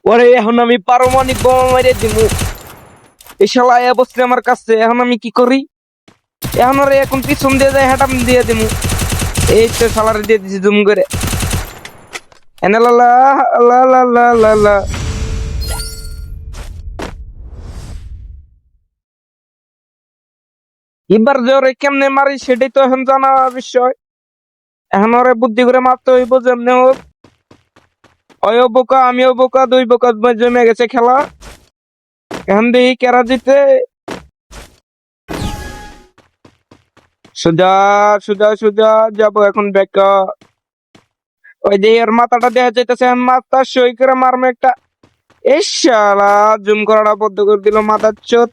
ওরে এখন আমি পারমাণবিক বোমা মেরে দিমু। এই শালা আয়া বসছে আমার কাছে, এখন আমি কি করি? এখন ওরে এখন পিছন দিয়ে যায় হেঁটাম দিয়ে দিমু। এই তো শালারে দিয়ে দিছি জুম করে। এনে লা লা লা লা লা লা লা। এবার যে ওরে কেমনে মারি সেটাই তো এখন জানা বিষয়। এখন ওরে বুদ্ধি করে মারতে হইব যেমনে হোক। ওয়ও বোকা আমিও বোকা, দুই বোকা জমে গেছে খেলা। এখন দেখি কেরা জিতে। সোজা সোজা সোজা যাবো এখন বেকা। ওই যে এর মাথাটা দেখা যাইতেছে, মাথা সই করে মারমো একটা। এই শালা জুম করাটা বন্ধ করে দিল মাথার চোদ।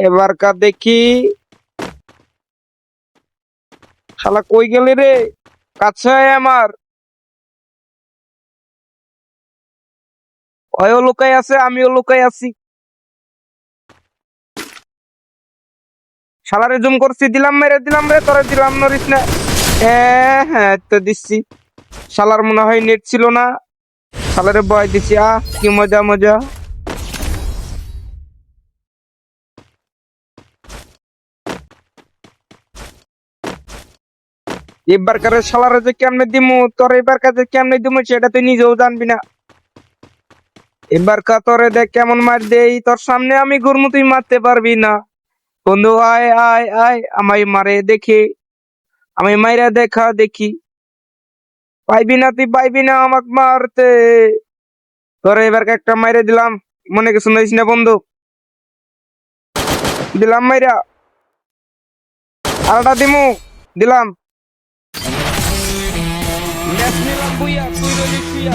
এবার কা দেখি। শালা কই গেলি রে? কাছে আয় আমার। ওয়ও লুকাই আছে আমিও লুকাই আছি। শালারে জুম করছি, দিলাম মেরে দিলাম রে, তোরে দিলাম নরিস না। হ্যাঁ হ্যাঁ তো দিচ্ছি। শালার মনে হয় নেট ছিল না, শালারে ভয় দিছি। কি মজা মজা। এবার কারে শালারে যে কেমনে দিমু, তোর এবার কাছে কেমনে দিমু সেটা তুই নিজেও জানবি না। এবার কা তোরে দেখ কেমন মার দেই, তোর সামনে আমি ঘুরমু তুই মারতে পারবি না। বন্ধু আয় আয় আয় আমায় মারে দেখে, আমি মাইরা দেখা দেখি। পাইবি না তুই পাইবি না আমাক মারতে। তোরে এবার একটা মাইরে দিলাম, মনে কিছু নিস না বন্ধু। দিলাম মাইরা, আরেকটা দিমু, দিলাম। ম্যাচ নিলাম বুইয়া, তুই রইলি শুইয়া।